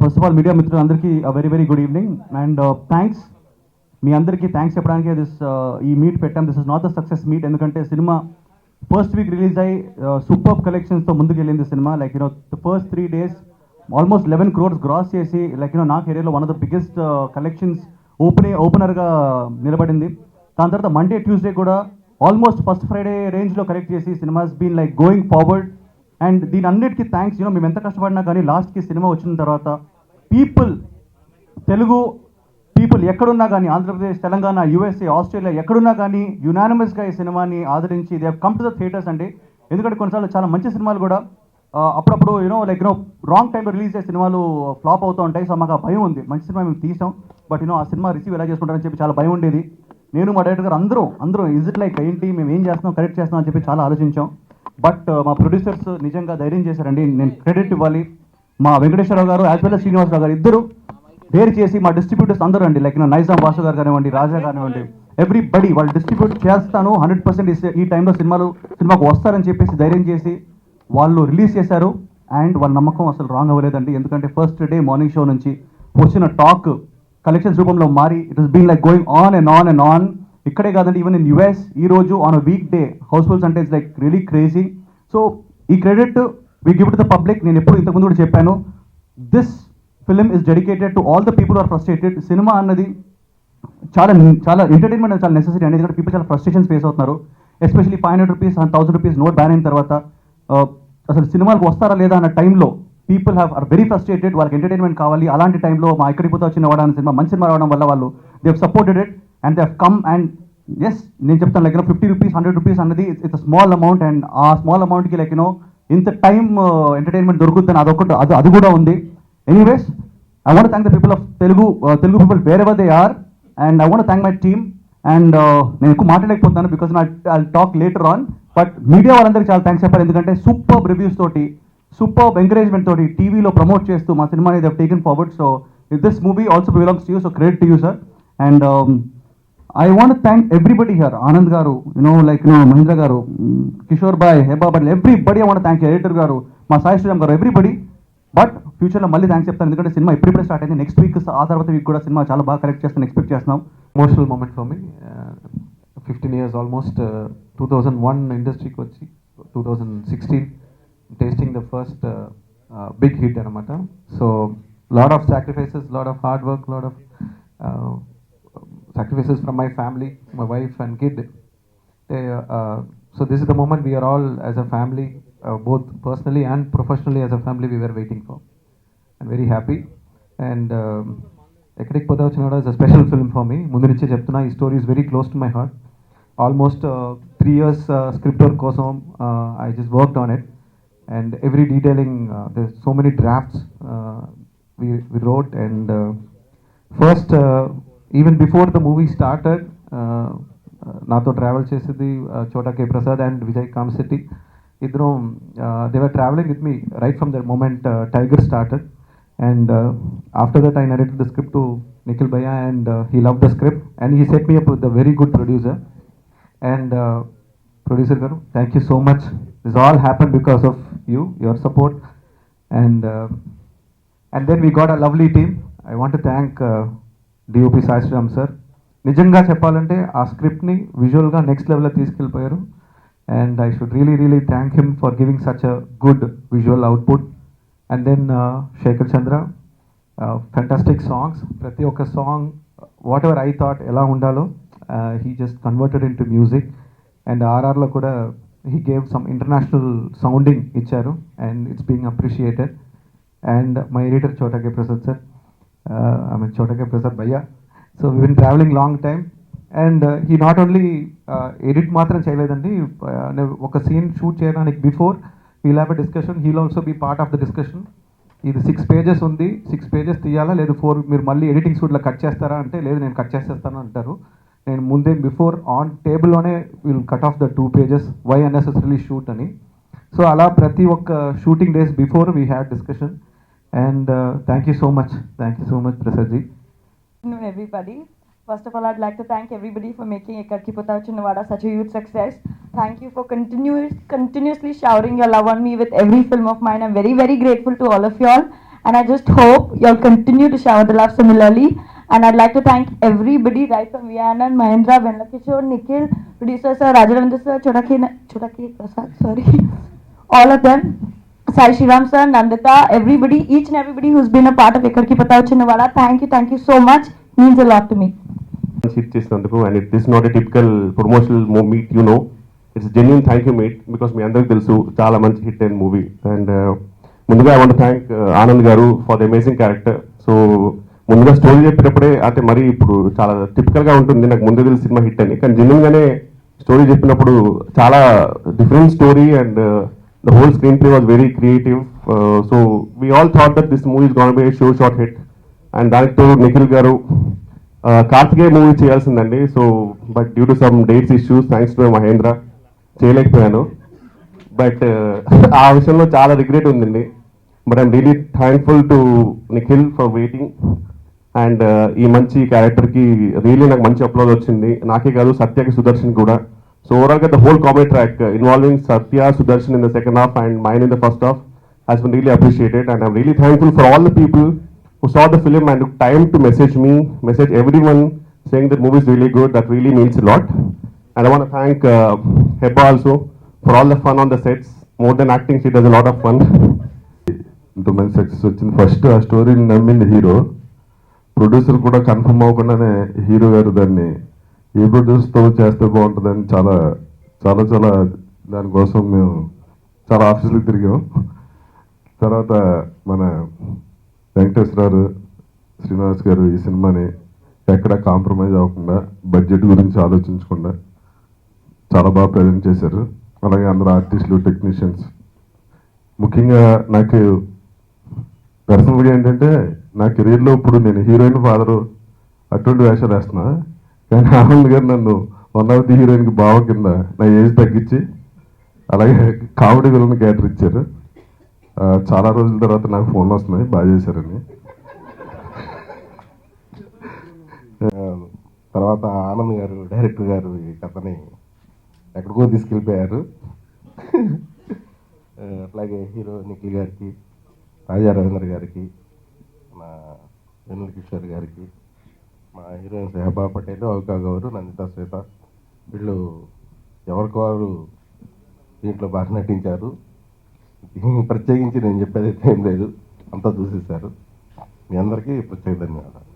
First of all media మిత్రులందరికీ very very good evening and thanks. మీ అందరికీ thanks చెప్పడానికి ఈ మీట్ పెట్టాం. This is not the success meet, ఎందుకంటే సినిమా ఫస్ట్ వీక్ రిలీజ్ అయ్యి సూపర్ కలెక్షన్స్తో ముందుకు వెళ్ళింది cinema. Like the first 3 days almost 11 crores gross చేసి లైక్ నాకు ఏరియాలో one of the biggest collections ఓపెనర్గా నిలబడింది. దాని తర్వాత మండే ట్యూస్డే కూడా ఆల్మోస్ట్ ఫస్ట్ ఫ్రైడే రేంజ్లో కలెక్ట్ చేసి cinemas been like going forward. And దీని అన్నిటికీ థ్యాంక్స్. మేము ఎంత కష్టపడినా కానీ లాస్ట్కి సినిమా వచ్చిన తర్వాత తెలుగు పీపుల్ ఎక్కడున్నా కానీ, ఆంధ్రప్రదేశ్, తెలంగాణ, యూఎస్ఏ, ఆస్ట్రేలియా ఎక్కడున్నా కానీ యునానిమస్గా ఈ సినిమాని ఆదరించి they come to the theatres అండి. ఎందుకంటే కొన్నిసార్లు చాలా మంచి సినిమాలు కూడా అప్పుడప్పుడు రాంగ్ టైంలో రిలీజ్ అయ్యే సినిమాలు ఫ్లాప్ అవుతూ ఉంటాయి. సో మాకు ఆ భయం ఉంది. మంచి సినిమా మేము తీసాం, బట్ ఆ సినిమా రిసీవ్ ఎలా చేసుకుంటారని చెప్పి చాలా భయం ఉండేది. నేను మా డైరెక్టర్ గారు అందరూ ఇజ్ ఇట్ లైక్ ఏంటి, మేము ఏం చేస్తున్నాం, కరెక్ట్ చేస్తున్నాం అని చెప్పి చాలా ఆలోచించాం. బట్ మా ప్రొడ్యూసర్స్ నిజంగా ధైర్యం చేశారండి. నేను క్రెడిట్ ఇవ్వాలి. మా వెంకటేశ్వరరావు గారు యాజ్ వెల్ as శ్రీనివాసరావు గారు ఇద్దరు డేర్ చేసి, మా డిస్ట్రిబ్యూటర్స్ అందరూ అండి, లైక్ నైజాం వాసు గారు కానివ్వండి, రాజా కానివ్వండి, ఎవ్రీబడి వాళ్ళు డిస్ట్రిబ్యూట్ చేస్తాను 100% ఈ టైంలో సినిమాకు వస్తారని చెప్పేసి ధైర్యం చేసి వాళ్ళు రిలీజ్ చేశారు. అండ్ వాళ్ళ నమ్మకం అసలు రాంగ్ అవ్వలేదండి. ఎందుకంటే ఫస్ట్ డే మార్నింగ్ షో నుంచి వచ్చిన టాక్ కలెక్షన్స్ రూపంలో మారి it has been like going on and on and on. ఇక్కడే కాదండి, ఈవెన్ ఇన్ యుఎస్ ఈ రోజు on a weekday housefuls అంటే it's like really crazy. So ఈ credit we give to the public. నేను ఎప్పుడు ఇంతకుముందు కూడా చెప్పాను, this film is dedicated to all the people are frustrated. Cinema అన్నది చాలా ఎంటర్టైన్మెంట్ అనేది చాలా నెసెసరీ అండి. ఎందుకంటే పీపుల్ చాలా ఫ్రస్ట్రేషన్స్ ఫేస్ అవుతున్నారు. Especially 500 rupees and 1000 rupees note ban అయిన తర్వాత అసలు సినిమాలకు వస్తారా లేదా అన్న టైంలో పీపుల్ ఆర్ వెరీ ఫ్రస్ట్రేటెడ్. వాళ్ళకి ఎంటర్టైన్మెంట్ కావాలి. అలాంటి టైంలో మా ఎక్కడికి పోతే వచ్చిన వాడాలని సినిమా మంచి సినిమా రావడం వల్ల వాళ్ళు they have supported it and they have come. And yes, నేను చెప్తాను లైక్ 50 rupees 100 rupees అన్నది it's a small amount. And ఆ స్మాల్ అమౌంట్కి లైక్ ఇంత టైం ఎంటర్టైన్మెంట్ దొరుకుతుంది, అది కూడా ఉంది. Anyways, I want to thank the people of Telugu people wherever they are, and I want to thank my team. And నేను ఎక్కువ మాట్లాడలేకపోతున్నాను because I'll talk later on. But media వాళ్ళందరికీ చాలా థ్యాంక్స్ చెప్పారు. ఎందుకంటే సూపర్ రివ్యూస్ తోటి, super encouragement తోటి టీవీలో ప్రమోట్ చేస్తూ మా సినిమాని they have taken forward. So this movie also belongs to you, so credit to you sir. And I want to thank everybody here. Anand garu, Mahendra garu, Kishore bhai, Hebah Patel, everybody I want to thank editor garu, మా సాయి శ్రీరామ్ గారు, everybody. But ఫ్యూచర్లో మళ్ళీ thanks చెప్తాను. ఎందుకంటే cinema ఇప్పుడే start అయింది. Next week ఆ తర్వాత వీక్ కూడా సినిమా చాలా బాగా కరెక్ట్ చేస్తాను ఎక్స్పెక్ట్ చేస్తున్నాం. Emotional moment for me. 15 years almost. 2001 ఇండస్ట్రీకి వచ్చి 2016 tasting the first big hit అనమాట. So lot of sacrifices, lot of hard work, lot of sacrifices from my family, my wife and kid. So this is the moment we are all as a family, both personally and professionally as a family, we were waiting for. I'm very happy. And Ekkadik Poda Vachinada is a special film for me. Mundu nunche cheptuna, ee story is very close to my heart. Almost 3 years script work kosam I just worked on it, and every detailing, there's so many drafts we wrote. And first even before the movie started, నాతో travel చేసేది Chota K Prasad and Vijay Kamisetty. ఇద్దరు they were travelling with me right from that moment Tiger started. And after that I narrated the script to Nikhil bhaiya, and he love the script and he set me up with the very good producer. And producer garu, thank you so much. This all happen because of you, your support. And then we got a lovely team. I want to thank DOP Sai Sriram sir. నిజంగా చెప్పాలంటే ఆ స్క్రిప్ట్ని విజువల్గా next లెవెల్లో తీసుకెళ్ళిపోయారు. And I should really thank him for giving such a good visual output. And then Shekhar Chandra, fantastic songs. ప్రతి ఒక్క song whatever I thought ఎలా ఉండాలో he just converted into music. And ఆర్ఆర్లో కూడా he gave some international sounding ఇచ్చారు, and it's being appreciated. And my editor Chota K Prasad sir, Chota K Prasad భయ్యా. So we been travelling long time. And he not only edit మాత్రం చేయలేదండి, ఒక scene shoot చేయడానికి before we'll have a discussion, he'll also be part of the discussion. ఇది 6 pages ఉంది, 6 pages తీయాలా లేదు 4 మీరు మళ్ళీ ఎడిటింగ్ షూట్లో కట్ చేస్తారా అంటే, లేదు నేను కట్ చేసేస్తాను అంటారు. నేను ముందే బిఫోర్ ఆన్ టేబుల్లోనే will cut off the 2 pages, why unnecessarily shoot అని. సో అలా ప్రతి ఒక్క shooting days before we had discussion. And thank you so much Prasad ji. Afternoon, everybody. First of all, I'd like to thank everybody for making Ekkadiki Pota Vachinada such a huge success. Thank you for continuously showering your love on me with every film of mine. I'm very, very grateful to all of you all. and I just hope you'll continue to shower the love similarly. And I'd like to thank everybody, right from Vianan, Mahendra, Venlakishore, Nikhil, producer sir, Rajaravindra sir, Chodaki Prasad, sorry, all of them, Sai Shriram sir, Nandita, everybody, each and everybody who's been a part of Ekkarki Pata Vachinavada. Thank you so much. Means a lot to me. Hit చేసినందుకు and it this not a typical promotional meet you know it's genuine thank you meet because మీ అందరికి తెలుసు చాలా మంచి hit అయిన movie and ముందుగా I want thank Anand garu for the amazing character so ముందుగా story చెప్పేటప్పుడే అంటే మరి ఇప్పుడు చాలా టిపికల్గా ఉంటుంది నాకు ముందే తెలిసి సినిమా హిట్ అని కానీ జెన్యున్గానే స్టోరీ చెప్పినప్పుడు చాలా different story and the whole screenplay was very creative so we all thought that this movie is gonna be sure shot hit and దానితో నిఖిల్ గారు కార్తికేయ మూవీ చేయాల్సిందండి so but due to some dates issues thanks to Mahendra చేయలేకపోయాను but ఆ విషయంలో చాలా regret ఉందండి but I'm really thankful to Nikhil for waiting and ఈ మంచి క్యారెక్టర్కి రియలీ నాకు మంచి అప్లోడ్ వచ్చింది నాకే కాదు సత్యకి సుదర్శన్ కూడా సో ఓవరాల్గా the whole comedy track involving Satya Sudarshan in the second half and mine in the first half has been really appreciated and I'm really thankful for all the people who saw the film and took time to message everyone saying that movie is really good. That really means a lot. And I want to thank Heba also for all the fun on the sets. More than acting, she does a lot of fun. ఇంత మంచి success వచ్చింది first ఆ స్టోరీని నమ్మింది hero producer కూడా confirm అవ్వకుండానే hero గారు దాన్ని ఏ ప్రొడ్యూసర్తో చేస్తే బాగుంటుందని చాలా చాలా చాలా దానికోసం మేము చాలా ఆఫీసులకు తిరిగాం తర్వాత మన వెంకటేశ్వరరావు శ్రీనివాస్ గారు ఈ సినిమాని ఎక్కడ కాంప్రమైజ్ అవ్వకుండా బడ్జెట్ గురించి ఆలోచించకుండా చాలా బాగా ప్రజెంట్ చేశారు అలాగే అందరూ ఆర్టిస్టులు టెక్నీషియన్స్ ముఖ్యంగా నాకు పర్సనల్గా ఏంటంటే నా కెరీర్లో ఇప్పుడు నేను హీరోయిన్ ఫాదరు అటువంటి వేషాలు వేస్తున్నా కానీ ఆనంద్ గారు నన్ను వన్ ఆఫ్ ది హీరోయిన్కి బావ కింద నా ఏజ్ తగ్గించి అలాగే కామెడీ విలన్ క్యారెక్టర్ ఇచ్చారు చాలా రోజుల తర్వాత నాకు ఫోన్లు వస్తున్నాయి బాగా చేశారని తర్వాత ఆనంద్ గారు డైరెక్టర్ గారు ఈ కథని ఎక్కడికో తీసుకెళ్ళిపోయారు అట్లాగే హీరో నిఖిల్ గారికి రాజా రవీంద్ర గారికి మా వెన్నెల కిషోర్ గారికి మా హీరోయిన్ హెబా పటేల్ అవకా గౌరు నందితా శ్వేత వీళ్ళు ఎవరికి వారు దీంట్లో బాగా నటించారు ప్రత్యేకించి నేను చెప్పేది అయితే ఏం లేదు అంతా చూసేశారు మీ అందరికీ ప్రత్యేక ధన్యవాదాలు